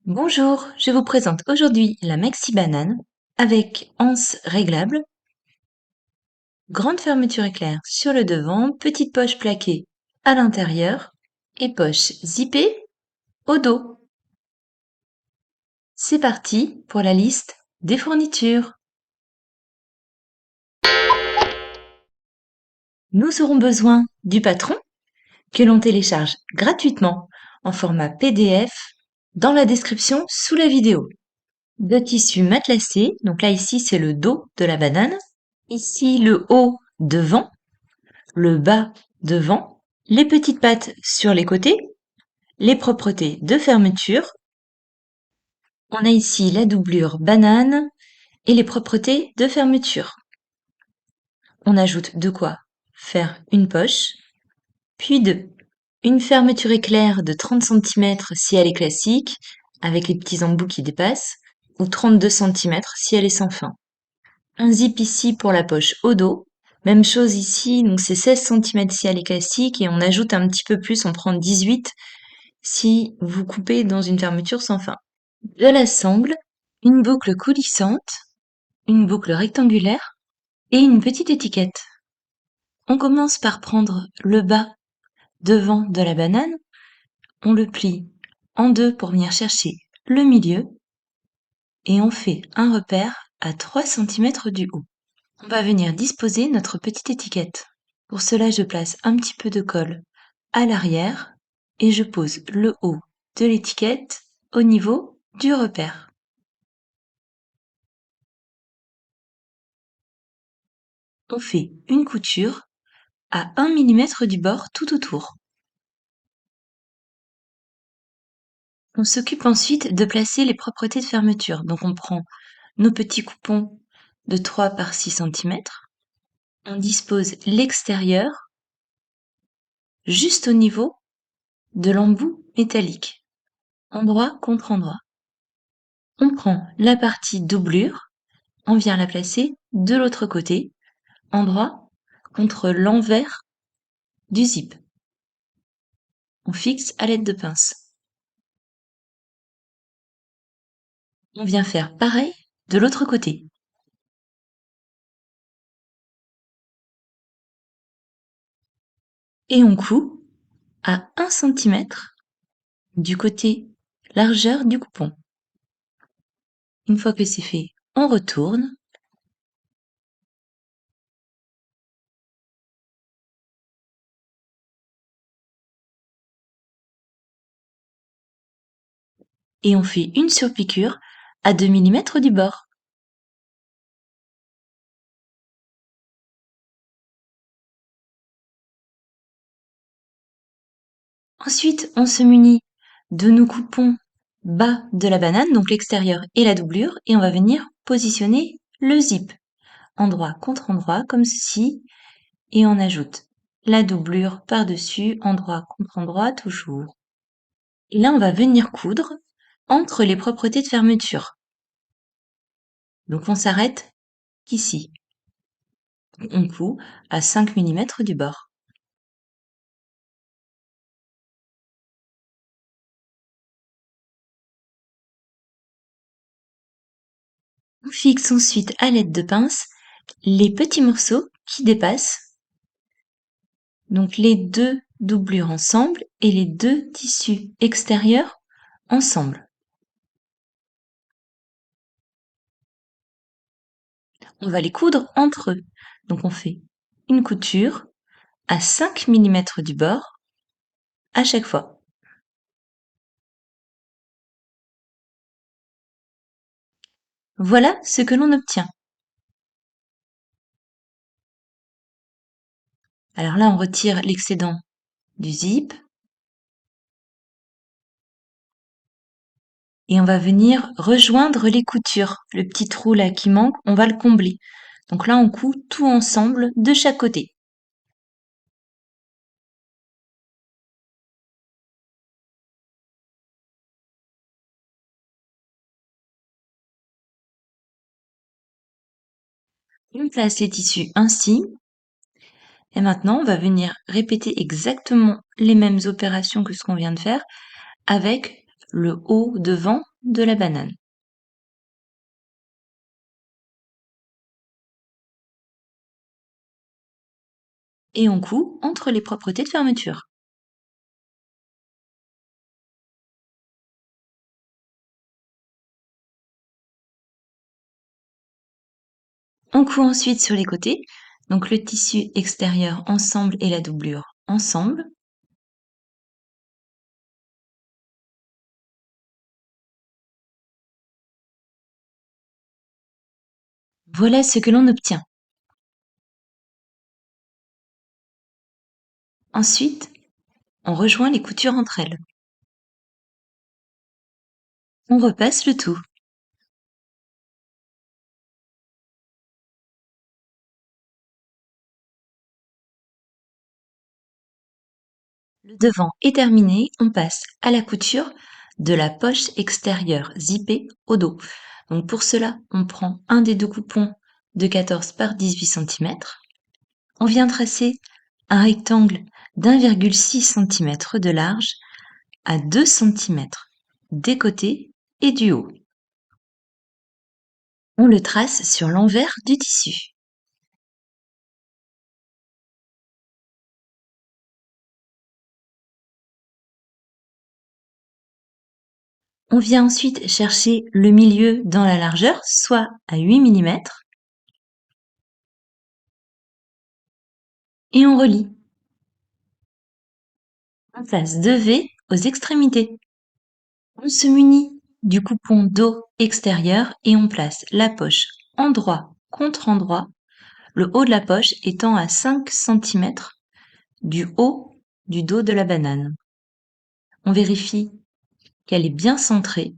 Bonjour, je vous présente aujourd'hui la Maxi Banane avec anse réglable, grande fermeture éclair sur le devant, petite poche plaquée à l'intérieur et poche zippée au dos. C'est parti pour la liste des fournitures. Nous aurons besoin du patron que l'on télécharge gratuitement en format PDF dans la description sous la vidéo. De tissu matelassé, donc là ici c'est le dos de la banane, ici le haut devant, le bas devant, les petites pattes sur les côtés, les propretés de fermeture. On a ici la doublure banane et les propretés de fermeture. On ajoute de quoi faire une poche, puis une fermeture éclair de 30 cm si elle est classique, avec les petits embouts qui dépassent, ou 32 cm si elle est sans fin. Un zip ici pour la poche au dos. Même chose ici, donc c'est 16 cm si elle est classique et on ajoute un petit peu plus, on prend 18 si vous coupez dans une fermeture sans fin. De la sangle, une boucle coulissante, une boucle rectangulaire et une petite étiquette. On commence par prendre le bas devant de la banane, on le plie en deux pour venir chercher le milieu et on fait un repère à 3 cm du haut. On va venir disposer notre petite étiquette. Pour cela, je place un petit peu de colle à l'arrière et je pose le haut de l'étiquette au niveau du repère. On fait une couture à 1 mm du bord tout autour. On s'occupe ensuite de placer les propretés de fermeture. Donc on prend nos petits coupons de 3 par 6 cm. On dispose l'extérieur juste au niveau de l'embout métallique, endroit contre endroit. On prend la partie doublure, on vient la placer de l'autre côté, endroit contre l'envers du zip. On fixe à l'aide de pince. On vient faire pareil de l'autre côté. Et on coud à 1 cm du côté largeur du coupon. Une fois que c'est fait, on retourne. Et on fait une surpiqûre à 2 mm du bord. Ensuite, on se munit de nos coupons bas de la banane, donc l'extérieur et la doublure, et on va venir positionner le zip, endroit contre endroit, comme ceci, et on ajoute la doublure par-dessus, endroit contre endroit, toujours. Et là, on va venir coudre entre les propretés de fermeture. Donc on s'arrête ici. On coud à 5 mm du bord. On fixe ensuite à l'aide de pince les petits morceaux qui dépassent, donc les deux doublures ensemble et les deux tissus extérieurs ensemble. On va les coudre entre eux. Donc on fait une couture à 5 mm du bord à chaque fois. Voilà ce que l'on obtient. Alors là, on retire l'excédent du zip et on va venir rejoindre les coutures. Le petit trou là qui manque, on va le combler. Donc là, on coud tout ensemble de chaque côté. On place les tissus ainsi. Et maintenant, on va venir répéter exactement les mêmes opérations que ce qu'on vient de faire avec le haut devant de la banane. Et on coud entre les propretés de fermeture. On coud ensuite sur les côtés, donc le tissu extérieur ensemble et la doublure ensemble. Voilà ce que l'on obtient. Ensuite, on rejoint les coutures entre elles. On repasse le tout. Le devant est terminé, on passe à la couture de la poche extérieure zippée au dos. Donc pour cela, on prend un des deux coupons de 14 par 18 cm. On vient tracer un rectangle d'1,6 cm de large à 2 cm des côtés et du haut. On le trace sur l'envers du tissu. On vient ensuite chercher le milieu dans la largeur, soit à 8 mm, et on relie. On place 2 V aux extrémités. On se munit du coupon dos extérieur et on place la poche endroit contre endroit, le haut de la poche étant à 5 cm du haut du dos de la banane. On vérifie qu'elle est bien centrée.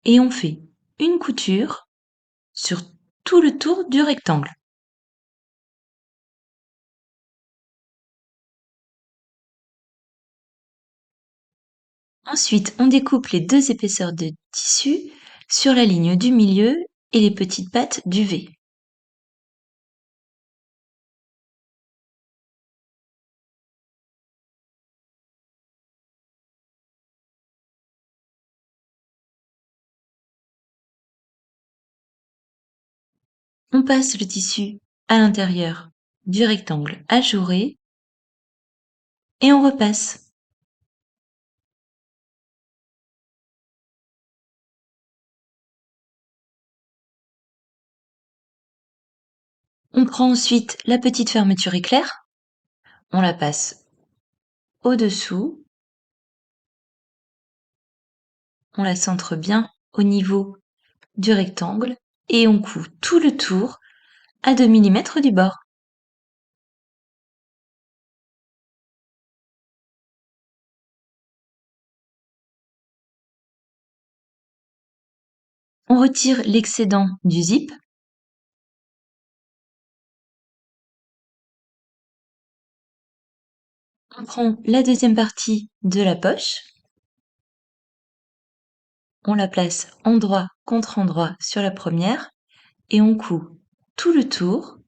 Et on fait une couture sur tout le tour du rectangle. Ensuite, on découpe les deux épaisseurs de tissu sur la ligne du milieu et les petites pattes du V. On passe le tissu à l'intérieur du rectangle ajouré et on repasse. On prend ensuite la petite fermeture éclair, on la passe au-dessous, on la centre bien au niveau du rectangle et on coud tout le tour à 2 mm du bord. On retire l'excédent du zip. On prend la deuxième partie de la poche. On la place endroit contre endroit sur la première et on coud tout le tour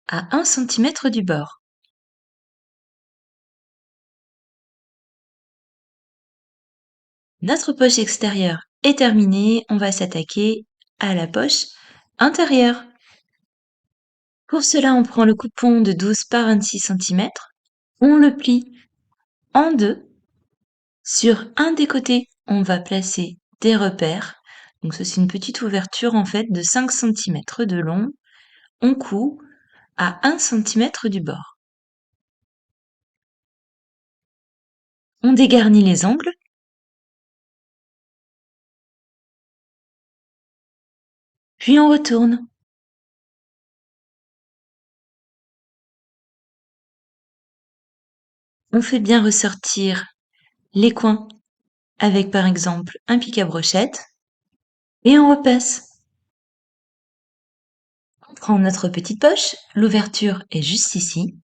à 1 cm du bord. Notre poche extérieure est terminée, on va s'attaquer à la poche intérieure. Pour cela, on prend le coupon de 12 par 26 cm, on le plie en deux. Sur un des côtés, on va placer des repères. Donc c'est une petite ouverture en fait de 5 cm de long. On coud à 1 cm du bord. On dégarnit les angles. Puis on retourne. On fait bien ressortir les coins avec par exemple un pic à brochette et on repasse. On prend notre petite poche, l'ouverture est juste ici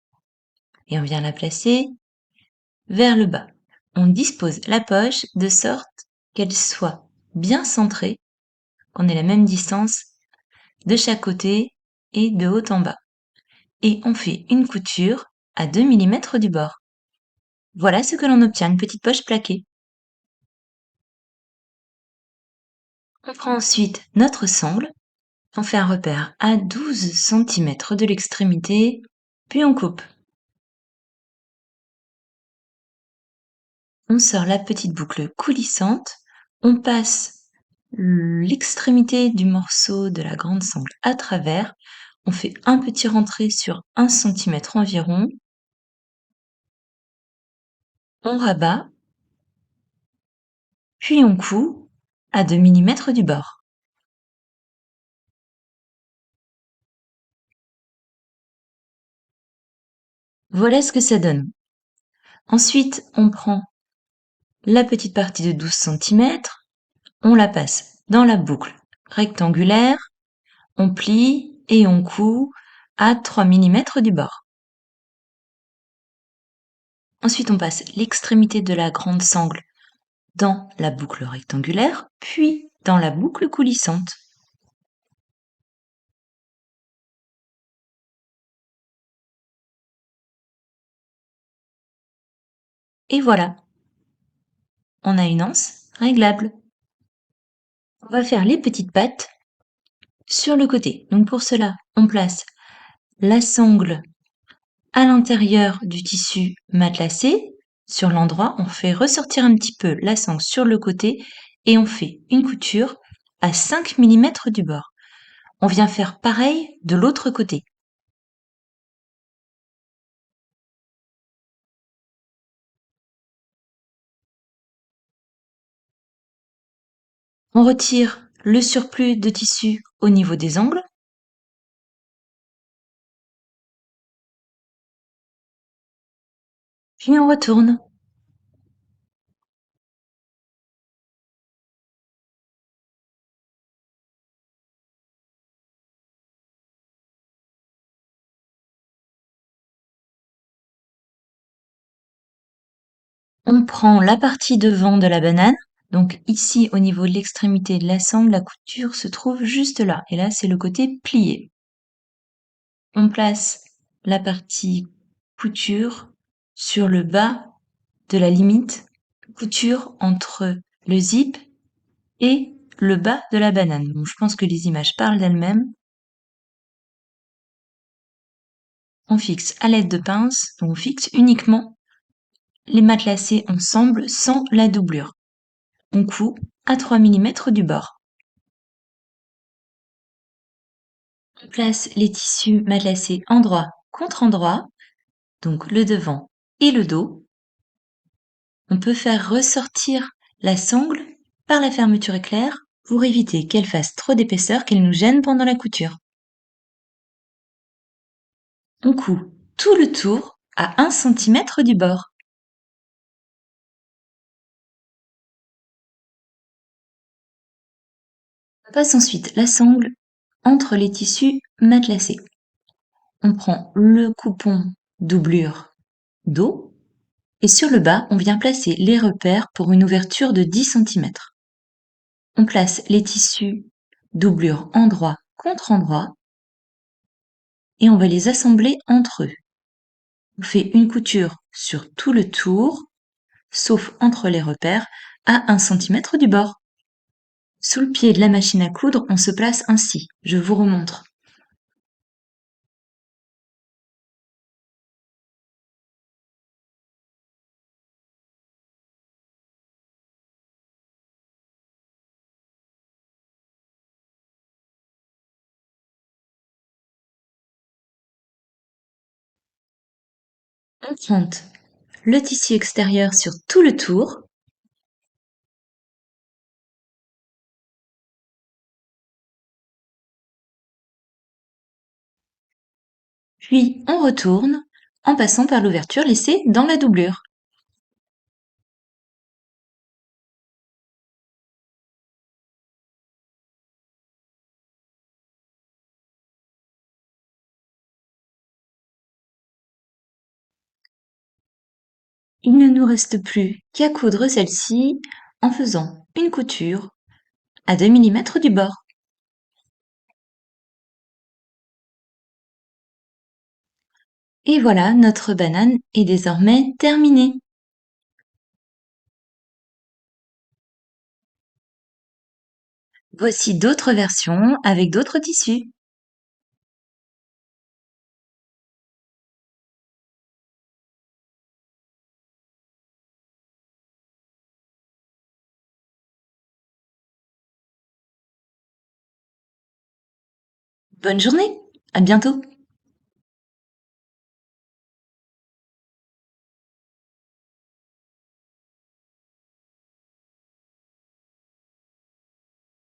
et on vient la placer vers le bas. On dispose la poche de sorte qu'elle soit bien centrée, qu'on ait la même distance de chaque côté et de haut en bas. Et on fait une couture à 2 mm du bord. Voilà ce que l'on obtient, une petite poche plaquée. On prend ensuite notre sangle, on fait un repère à 12 cm de l'extrémité, puis on coupe. On sort la petite boucle coulissante, on passe l'extrémité du morceau de la grande sangle à travers, on fait un petit rentré sur 1 cm environ, on rabat, puis on coud à 2 mm du bord. Voilà ce que ça donne. Ensuite, on prend la petite partie de 12 cm, on la passe dans la boucle rectangulaire, on plie et on coud à 3 mm du bord. Ensuite, on passe l'extrémité de la grande sangle dans la boucle rectangulaire, puis dans la boucle coulissante. Et voilà, on a une anse réglable. On va faire les petites pattes sur le côté. Donc pour cela, on place la sangle à l'intérieur du tissu matelassé. Sur l'endroit, on fait ressortir un petit peu la sangle sur le côté et on fait une couture à 5 mm du bord. On vient faire pareil de l'autre côté. On retire le surplus de tissu au niveau des angles. Puis on retourne. On prend la partie devant de la banane. Donc ici, au niveau de l'extrémité de la sangle, la couture se trouve juste là. Et là, c'est le côté plié. On place la partie couture sur le bas de la limite, couture entre le zip et le bas de la banane. Bon, je pense que les images parlent d'elles-mêmes. On fixe à l'aide de pinces, donc on fixe uniquement les matelassés ensemble sans la doublure. On coud à 3 mm du bord. On place les tissus matelassés endroit contre endroit, donc le devant et le dos. On peut faire ressortir la sangle par la fermeture éclair pour éviter qu'elle fasse trop d'épaisseur, qu'elle nous gêne pendant la couture. On coud tout le tour à 1 cm du bord. On passe ensuite la sangle entre les tissus matelassés. On prend le coupon doublure dos et sur le bas, on vient placer les repères pour une ouverture de 10 cm. On place les tissus doublure endroit contre endroit et on va les assembler entre eux. On fait une couture sur tout le tour, sauf entre les repères, à 1 cm du bord. Sous le pied de la machine à coudre, on se place ainsi. Je vous remontre. On pointe le tissu extérieur sur tout le tour. Puis on retourne en passant par l'ouverture laissée dans la doublure. Il ne nous reste plus qu'à coudre celle-ci en faisant une couture à 2 mm du bord. Et voilà, notre banane est désormais terminée. Voici d'autres versions avec d'autres tissus. Bonne journée, à bientôt.